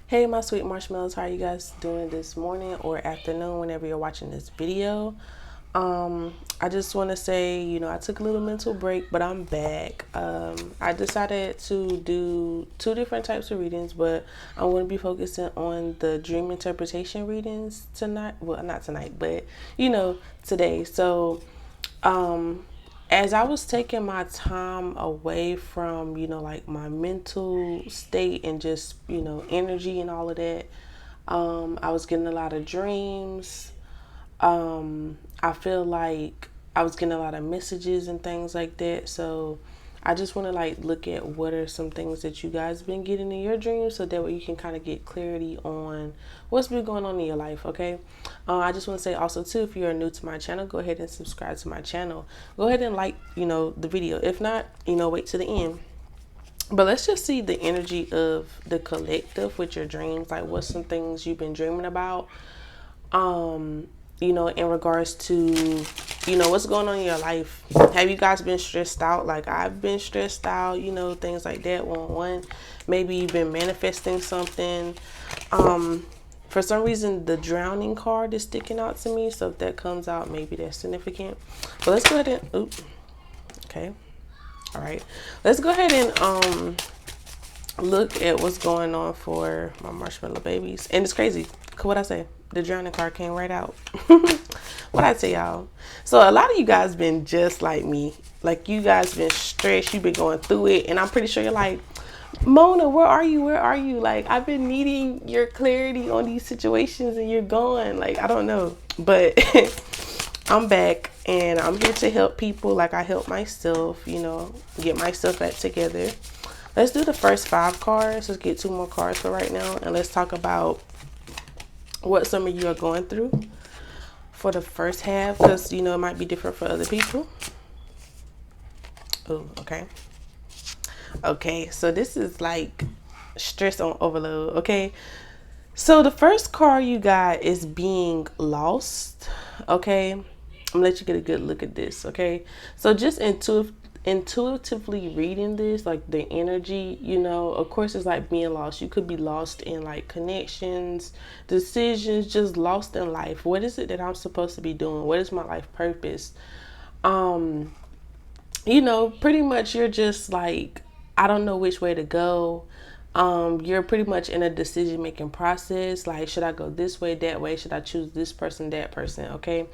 Hey, my sweet marshmallows, how are you guys doing this morning or afternoon whenever you're watching this video? I just want to say, I took a little mental break, but I'm back. I decided to do two different types of readings, but I'm going to be focusing on the dream interpretation readings tonight. Well, not tonight, but today. So, as I was taking my time away from, like my mental state and just, energy and all of that, I was getting a lot of dreams. I feel like I was getting a lot of messages and things like that. So I just want to like look at what are some things that you guys been getting in your dreams, so that way you can kind of get clarity on what's been going on in your life. Okay. I just want to say also too, if you are new to my channel, go ahead and subscribe to my channel. Go ahead and like, the video. If not, wait to the end. But let's just see the energy of the collective with your dreams. Like, what's some things you've been dreaming about? In regards to, what's going on in your life. Have you guys been stressed out? Like I've been stressed out, things like that. One, maybe you've been manifesting something. For some reason, the drowning card is sticking out to me. So if that comes out, maybe that's significant. But let's go ahead and, okay. All right. Let's go ahead and, look at what's going on for my marshmallow babies. And it's crazy. What I say? The drowning card came right out. What I tell y'all? So a lot of you guys been just like me. Like you guys been stressed. You've been going through it. And I'm pretty sure you're like, Mona, where are you? Where are you? Like, I've been needing your clarity on these situations and you're gone. Like, I don't know. But I'm back and I'm here to help people like I help myself, get myself back together. Let's do the first 5 cards. Let's get 2 more cards for right now. And let's talk about what some of you are going through for the first half. Because, it might be different for other people. Oh, okay. Okay, so this is like stress on overload, okay? So the first card you got is being lost, okay? I'm gonna let you get a good look at this, okay? So just intuitively reading this, like the energy, of course it's like being lost. You could be lost in like connections, decisions, just lost in life. What is it that I'm supposed to be doing? What is my life purpose? Pretty much you're just like, I don't know which way to go. You're pretty much in a decision making process. Like, should I go this way, that way? Should I choose this person, that person? Okay.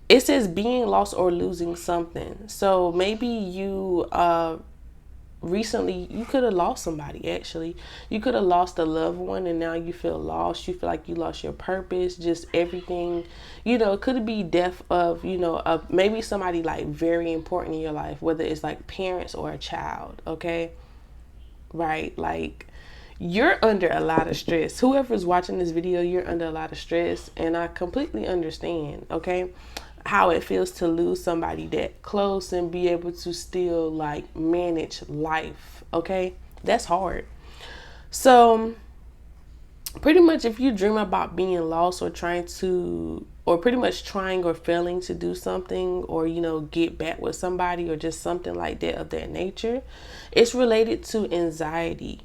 It says being lost or losing something. So maybe you recently you could have lost somebody. Actually, you could have lost a loved one and now you feel lost. You feel like you lost your purpose, just everything. It could be death of, maybe somebody like very important in your life, whether it's like parents or a child. Okay, right? Like, you're under a lot of stress. Whoever's watching this video, you're under a lot of stress, and I completely understand, okay, how it feels to lose somebody that close and be able to still like manage life. Okay, that's hard. So pretty much if you dream about being lost or pretty much trying or failing to do something, or get back with somebody, or just something like that of that nature, it's related to anxiety.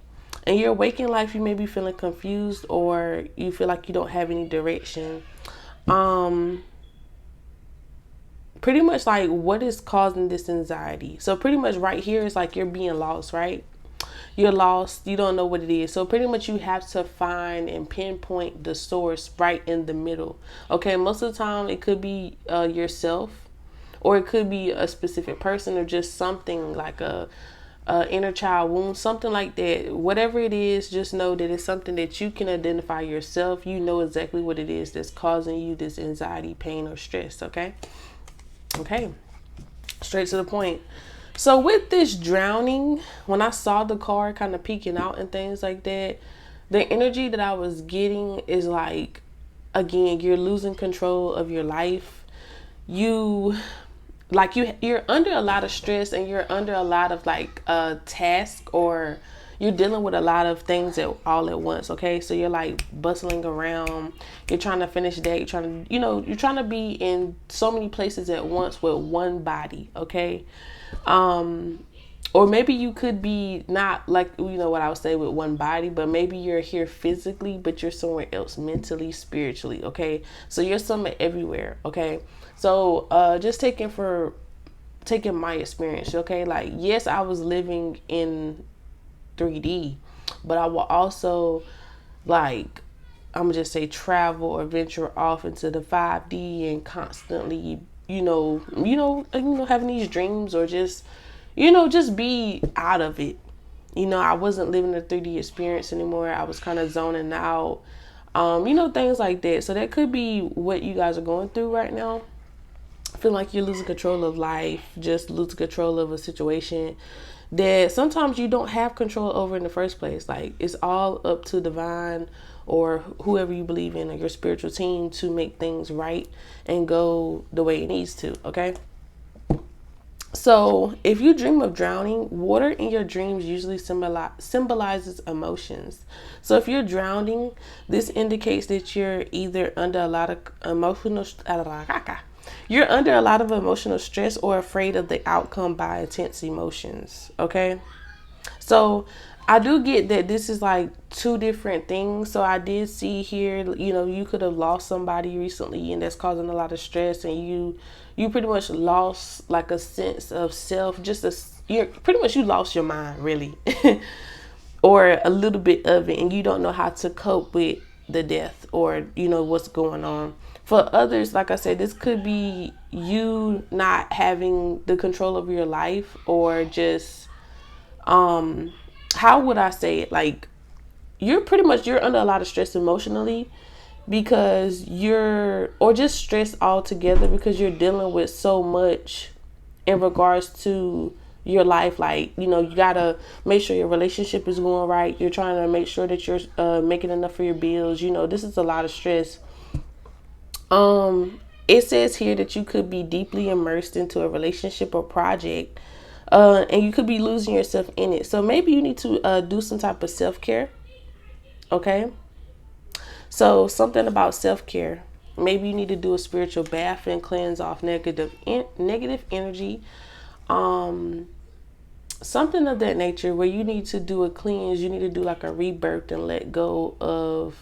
In your waking life, you may be feeling confused, or you feel like you don't have any direction. Pretty much like, what is causing this anxiety? So pretty much right here is like you're being lost, right? You're lost. You don't know what it is. So pretty much you have to find and pinpoint the source right in the middle. Okay, most of the time it could be yourself, or it could be a specific person, or just something like a inner child wound, something like that. Whatever it is, just know that it's something that you can identify yourself. You know exactly what it is that's causing you this anxiety, pain, or stress. Okay. Okay, straight to the point. So with this drowning, when I saw the card kind of peeking out and things like that, the energy that I was getting is like, again, you're losing control of your life. You're under a lot of stress, and you're under a lot of like task, or you're dealing with a lot of things all at once. Okay, so you're like bustling around. You're trying to finish that. You're trying to, you're trying to be in so many places at once with one body. Okay, or maybe you could be not like, you know what I would say with one body, but maybe you're here physically, but you're somewhere else mentally, spiritually. Okay. So you're somewhere everywhere. Okay. So just taking my experience. Okay. Like, yes, I was living in 3D, but I will also, like, I'm gonna just say, travel or venture off into the 5D and constantly, having these dreams, or just, just be out of it. I wasn't living a 3D experience anymore. I was kind of zoning out, things like that. So that could be what you guys are going through right now. Feel like you're losing control of life, just losing control of a situation that sometimes you don't have control over in the first place. Like, it's all up to divine or whoever you believe in, or your spiritual team, to make things right and go the way it needs to. Okay. So if you dream of drowning, water in your dreams usually symbolizes emotions. So if you're drowning, this indicates that you're either under a lot of emotional stress, or afraid of the outcome by intense emotions. Okay. So I do get that this is like two different things. So I did see here, you could have lost somebody recently, and that's causing a lot of stress, and you pretty much lost like a sense of self. You lost your mind, really. Or a little bit of it, and you don't know how to cope with the death, or what's going on. For others, like I said, this could be you not having the control of your life, or just how would I say it, like, you're under a lot of stress emotionally, because or just stressed altogether, because you're dealing with so much in regards to your life. Like, you gotta make sure your relationship is going right. You're trying to make sure that you're making enough for your bills. This is a lot of stress. It says here that you could be deeply immersed into a relationship or project, and you could be losing yourself in it. So maybe you need to do some type of self-care. Okay. So something about self-care. Maybe you need to do a spiritual bath and cleanse off negative energy. Something of that nature, where you need to do a cleanse. You need to do like a rebirth and let go of,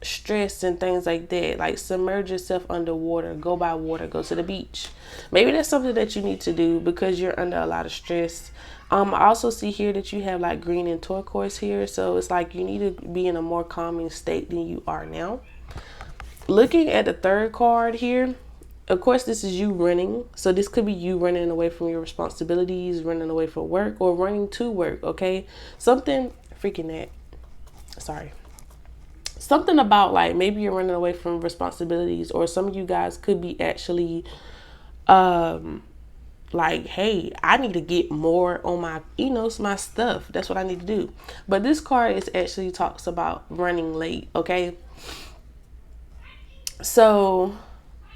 stress and things like that. Like, submerge yourself underwater, go by water, go to the beach. Maybe that's something that you need to do because you're under a lot of stress. I also see here that you have like green and turquoise here. So it's like you need to be in a more calming state than you are now. Looking at the third card here, of course, this is you running. So this could be you running away from your responsibilities, running away from work, or running to work. Okay. Something about, like, maybe you're running away from responsibilities, or some of you guys could be actually like, hey, I need to get more on my, my stuff. That's what I need to do. But this card is actually talks about running late. Okay. So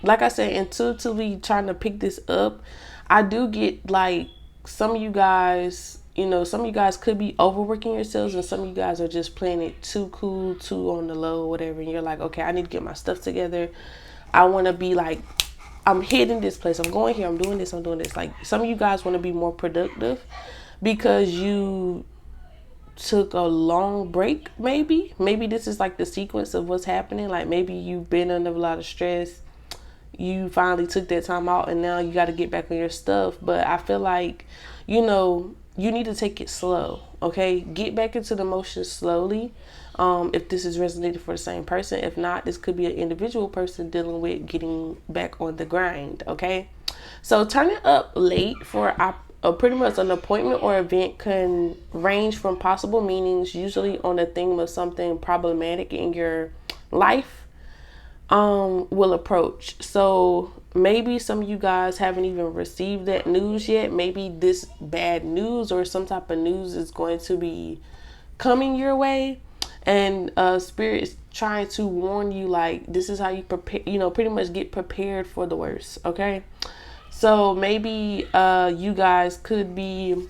like I said, intuitively trying to pick this up, I do get like some of you guys, could be overworking yourselves, and some of you guys are just playing it too cool, too on the low, whatever. And you're like, okay, I need to get my stuff together. I want to be like, I'm hitting this place, I'm going here, I'm doing this. Like, some of you guys want to be more productive because you took a long break. Maybe this is like the sequence of what's happening. Like, maybe you've been under a lot of stress, you finally took that time out, and now you got to get back on your stuff. But I feel like, you need to take it slow. Okay, get back into the motion slowly. If this is resonated for the same person, if not, this could be an individual person dealing with getting back on the grind. Okay, so turning up late for pretty much an appointment or event can range from possible meanings, usually on the theme of something problematic in your life, will approach. So maybe some of you guys haven't even received that news yet. Maybe this bad news or some type of news is going to be coming your way, and spirit is trying to warn you, like, this is how you prepare, pretty much get prepared for the worst. Okay, so maybe you guys could be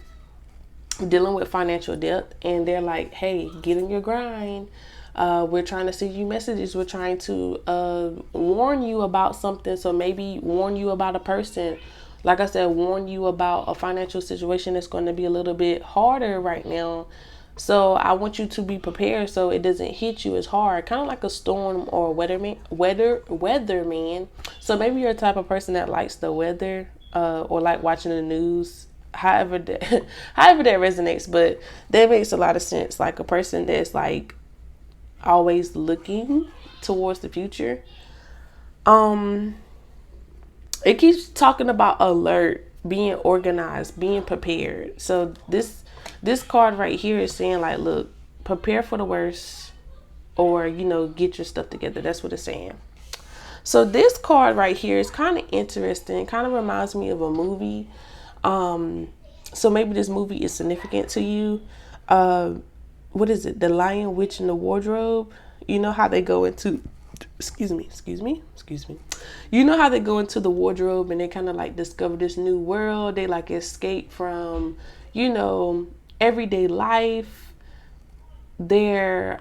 dealing with financial debt, and they're like, hey, get in your grind. We're trying to send you messages. We're trying to warn you about something. So maybe warn you about a person. like I said, warn you about a financial situation that's going to be a little bit harder right now. So I want you to be prepared so it doesn't hit you as hard, kind of like a storm or a weatherman. So maybe you're a type of person that likes the weather, or like watching the news. However that, however that resonates, but that makes a lot of sense. Like a person that's like always looking towards the future. It keeps talking about alert, being organized, being prepared. So this card right here is saying like, look, prepare for the worst, or get your stuff together. That's what it's saying. So this card right here is kind of interesting. Kind of reminds me of a movie. So maybe this movie is significant to you. What is it? The Lion, Witch, and the Wardrobe. You know how they go into, excuse me. You know how they go into the wardrobe and they kind of like discover this new world. They like escape from, everyday life. They're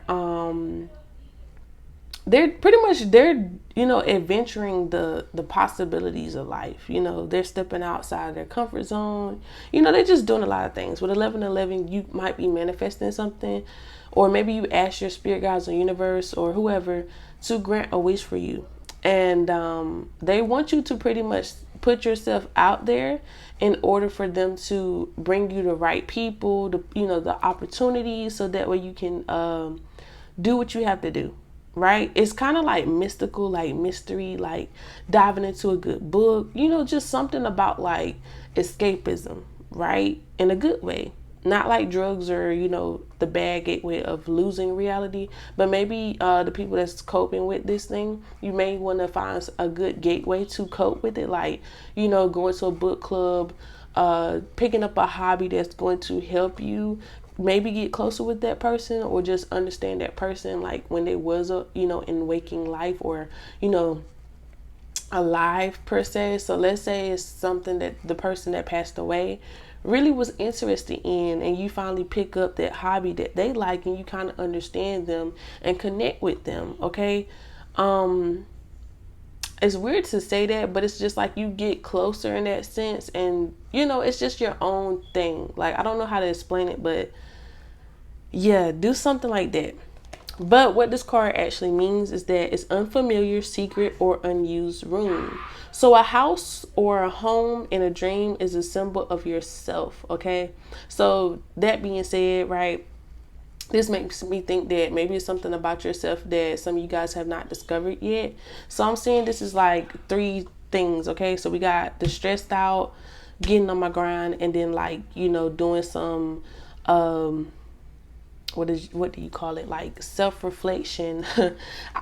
pretty much adventuring the possibilities of life. They're stepping outside their comfort zone. They're just doing a lot of things. With 1111, you might be manifesting something, or maybe you ask your spirit guides or universe or whoever to grant a wish for you, and they want you to pretty much put yourself out there in order for them to bring you the right people, the opportunities, so that way you can do what you have to do. Right? It's kind of like mystical, like mystery, like diving into a good book, just something about like escapism, right? In a good way. Not like drugs or, the bad gateway of losing reality, but maybe the people that's coping with this thing, you may want to find a good gateway to cope with it. Like, going to a book club, picking up a hobby that's going to help you maybe get closer with that person, or just understand that person like when they was in waking life, or alive per se. So let's say it's something that the person that passed away really was interested in, and you finally pick up that hobby that they like, and you kind of understand them and connect with them. Okay. It's weird to say that, but it's just like you get closer in that sense, and it's just your own thing. Like, I don't know how to explain it, but yeah, do something like that. But what this card actually means is that it's unfamiliar, secret, or unused room. So a house or a home in a dream is a symbol of yourself. Okay. So that being said, right, this makes me think that maybe it's something about yourself that some of you guys have not discovered yet. So I'm saying this is like 3 things. Okay. So we got the stressed out, getting on my grind, and then like, doing some, what do you call it? Like self-reflection.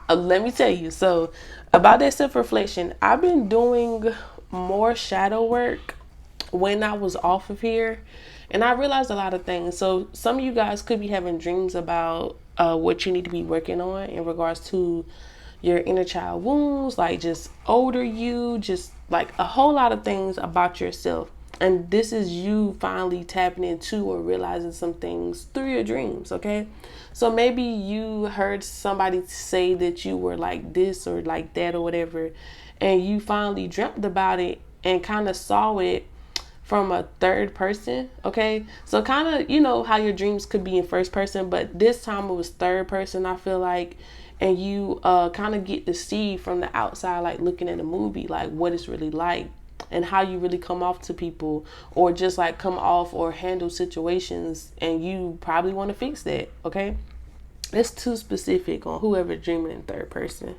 Let me tell you. So about that self-reflection, I've been doing more shadow work when I was off of here, and I realized a lot of things. So some of you guys could be having dreams about what you need to be working on in regards to your inner child wounds, like just older you, just like a whole lot of things about yourself. And this is you finally tapping into or realizing some things through your dreams. Okay. So maybe you heard somebody say that you were like this or like that or whatever, and you finally dreamt about it and kind of saw it from a third person. Okay. So kind of, how your dreams could be in first person, but this time it was third person, I feel like. And you kind of get to see from the outside, like looking at a movie, like what it's really like, and how you really come off to people, or just like come off or handle situations, and you probably want to fix that. Okay. It's too specific on whoever dreaming in third person.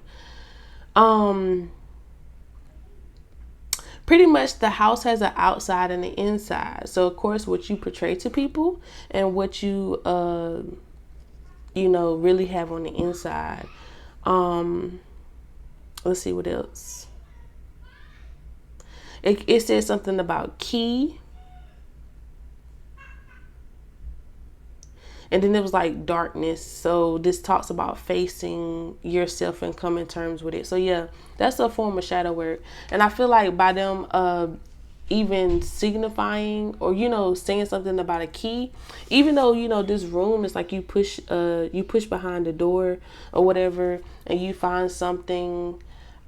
Pretty much the house has an outside and an inside. So of course what you portray to people and what you really have on the inside. Let's see what else. It says something about key. And then it was like darkness. So this talks about facing yourself and coming to terms with it. So yeah, that's a form of shadow work. And I feel like by them even signifying or saying something about a key, even though this room is like you push behind the door or whatever, and you find something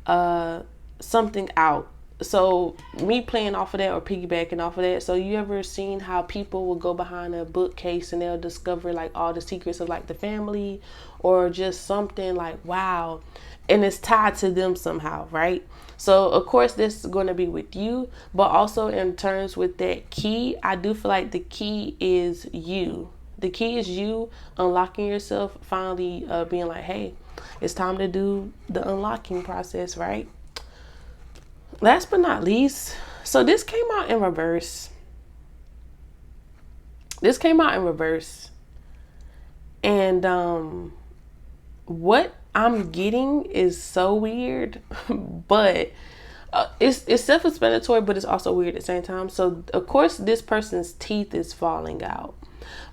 out. so me playing off of that or piggybacking off of that, so you ever seen how people will go behind a bookcase and they'll discover like all the secrets of like the family or just something like wow, and it's tied to them somehow, right? So of course this is going to be with you, but also in terms with that key, I do feel like the key is you. The key is you unlocking yourself, finally being like, hey, it's time to do the unlocking process, right? Last but not least, so this came out in reverse. And what I'm getting is so weird, but it's self-explanatory, but it's also weird at the same time. So of course this person's teeth is falling out,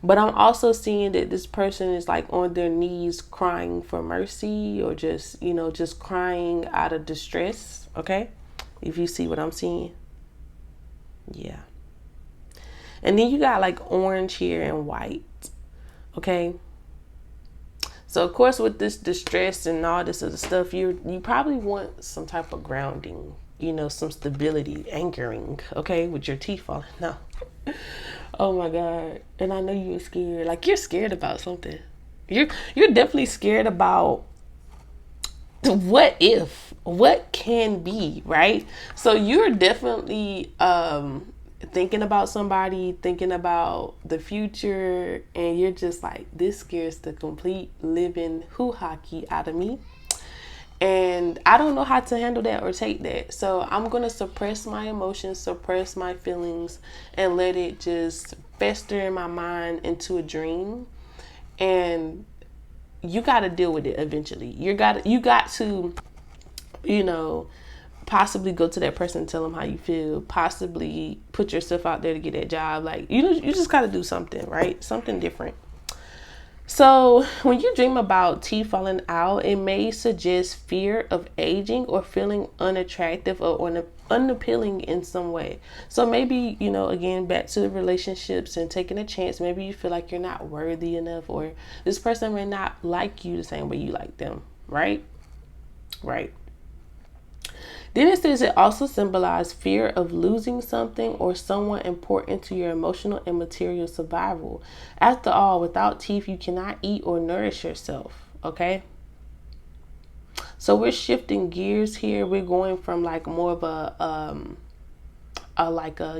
but I'm also seeing that this person is like on their knees crying for mercy, or just, you know, just crying out of distress. Okay, if you see what I'm seeing. Yeah. And then you got like orange here and white. Okay. So of course with this distress and all this other stuff, you probably want some type of grounding, you know, some stability, anchoring, okay, with your teeth falling. No. Oh my God. And I know you're scared. Like you're scared about something. You're definitely scared about what can be, right? So you're definitely thinking about somebody, thinking about the future, and you're just like, this scares the complete living hoo-hockey out of me. And I don't know how to handle that or take that. So I'm going to suppress my emotions, suppress my feelings, and let it just fester in my mind into a dream. And you got to deal with it eventually. You got to, you know, possibly go to that person and tell them how you feel, possibly put yourself out there to get that job. Like, you know, you just got to do something, right? Something different. So when you dream about teeth falling out, it may suggest fear of aging or feeling unattractive or unappealing in some way. So maybe, you know, again, back to the relationships and taking a chance. Maybe you feel like you're not worthy enough, or this person may not like you the same way you like them, right? Right. Then it says it also symbolizes fear of losing something or someone important to your emotional and material survival. After all, without teeth, you cannot eat or nourish yourself. Okay. So we're shifting gears here. We're going from like more of a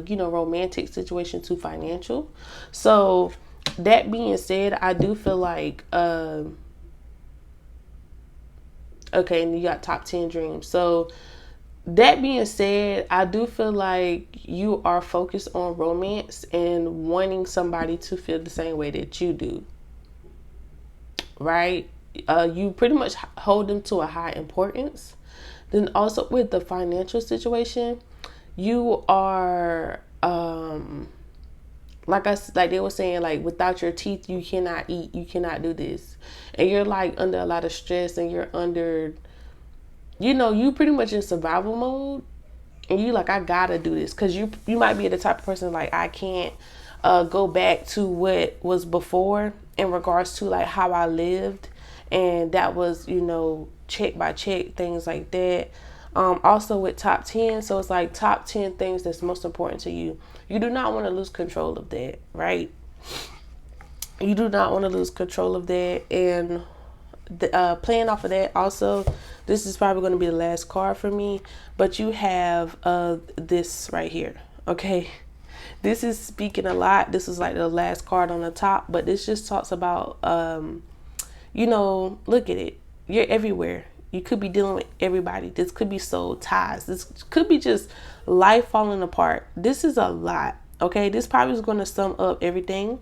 you know, romantic situation to financial. So that being said, I do feel like okay, and you got top 10 dreams. So that being said, I do feel like you are focused on romance and wanting somebody to feel the same way that you do, right? You pretty much hold them to a high importance. Then also with the financial situation, you are like they were saying, like without your teeth you cannot eat, you cannot do this, and you're like under a lot of stress, and you're under, you know, you pretty much in survival mode, and you like, I gotta do this, because you might be the type of person like, I can't go back to what was before in regards to like how I lived, and that was, you know, check by check, things like that. Also with top 10, so it's like top 10 things that's most important to you. You do not want to lose control of that, right? You do not want to lose control of that. And playing off of that, also, this is probably going to be the last card for me, but you have this right here. Okay, this is speaking a lot. This is like the last card on the top, but this just talks about you know, look at it, you're everywhere. You could be dealing with everybody. This could be soul ties. This could be just life falling apart. This is a lot. Okay, this probably is going to sum up everything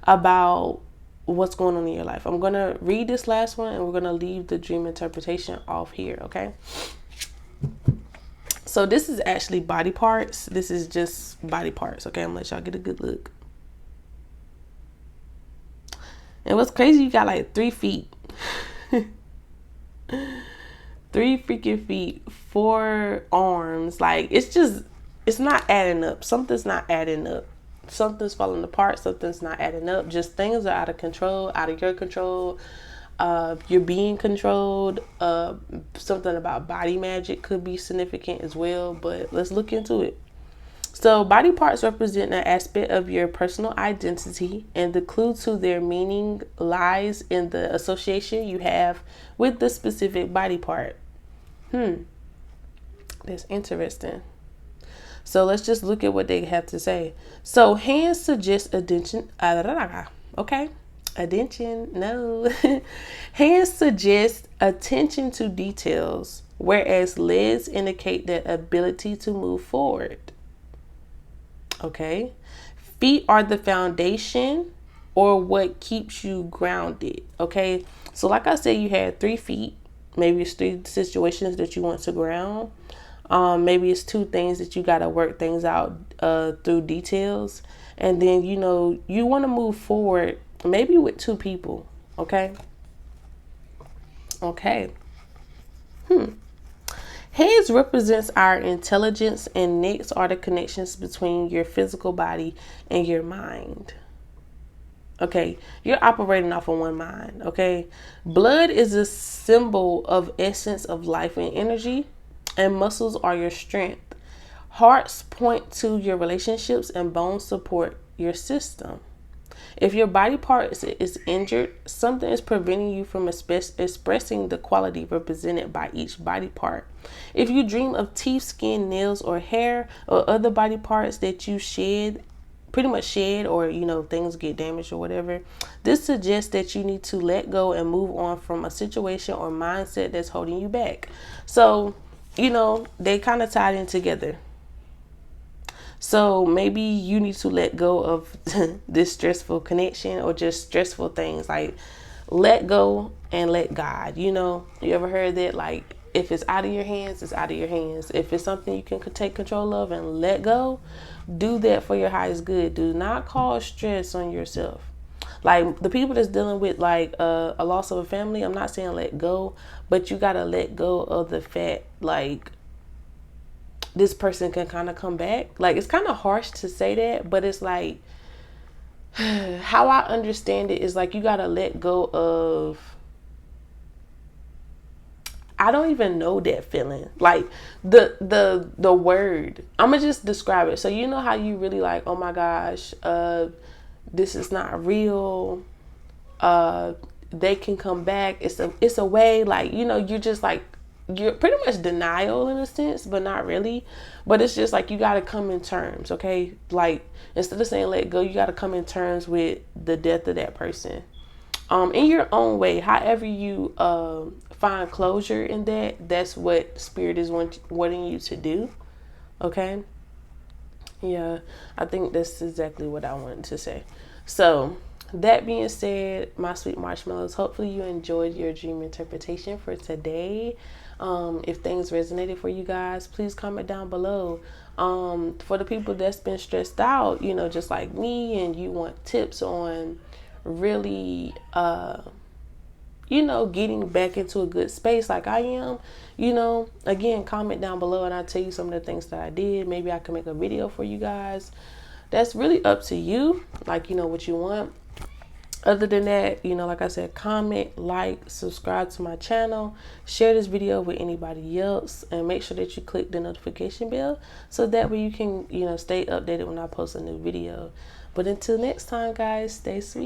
about what's going on in your life. I'm going to read this last one, and we're going to leave the dream interpretation off here. Okay, so this is actually body parts. This is just body parts. Okay, I'm gonna let y'all get a good look. And what's crazy, you got like 3 feet. 3 freaking feet, 4 arms. Like, it's not adding up. Something's not adding up. Something's falling apart. Something's not adding up. Just things are out of control, out of your control. You're being controlled. Something about body magic could be significant as well, but let's look into it. So body parts represent an aspect of your personal identity, and the clue to their meaning lies in the association you have with the specific body part. That's interesting. So let's just look at what they have to say. So hands suggest attention. Okay. Attention. No. Hands suggest attention to details, whereas legs indicate the ability to move forward. Okay. Feet are the foundation or what keeps you grounded. Okay. So like I said, you had 3 feet. Maybe it's 3 situations that you want to ground. Maybe it's 2 things that you got to work things out through details. And then, you know, you want to move forward maybe with 2 people. Okay. Okay. Heads represents our intelligence, and necks are the connections between your physical body and your mind. Okay, you're operating off of one mind. Okay, blood is a symbol of essence of life and energy, and muscles are your strength. Hearts point to your relationships, and bones support your system. If your body part is injured, something is preventing you from expressing the quality represented by each body part. If you dream of teeth, skin, nails, or hair, or other body parts that you pretty much shed, or you know, things get damaged or whatever, this suggests that you need to let go and move on from a situation or mindset that's holding you back. So, you know, they kind of tied in together. So maybe you need to let go of this stressful connection or just stressful things. Like, let go and let God. You know, you ever heard that? Like, if it's out of your hands, it's out of your hands. If it's something you can take control of and let go, do that for your highest good. Do not cause stress on yourself. Like, the people that's dealing with like a loss of a family, I'm not saying let go, but you got to let go of the fact, like, this person can kind of come back. Like, it's kind of harsh to say that, but it's like, how I understand it is like, you got to let go of, I don't even know that feeling. Like, the word, I'm gonna just describe it. So you know how you really like, oh my gosh, this is not real. They can come back. It's a way, like, you know, you're just like, you're pretty much denial in a sense, but not really. But it's just like, you got to come in terms. Okay. Like, instead of saying let go, you got to come in terms with the death of that person. In your own way, however you find closure in that, that's what spirit is wanting you to do. Okay. Yeah, I think that's exactly what I wanted to say. So that being said, my sweet marshmallows, hopefully you enjoyed your dream interpretation for today. If things resonated for you guys, please comment down below. For the people that's been stressed out, you know, just like me, and you want tips on really, you know, getting back into a good space like I am, you know, again, comment down below and I'll tell you some of the things that I did. Maybe I can make a video for you guys. That's really up to you, like, you know, what you want. Other than that, you know, like I said, comment, like, subscribe to my channel, share this video with anybody else, and make sure that you click the notification bell so that way you can, you know, stay updated when I post a new video. But until next time, guys, stay sweet.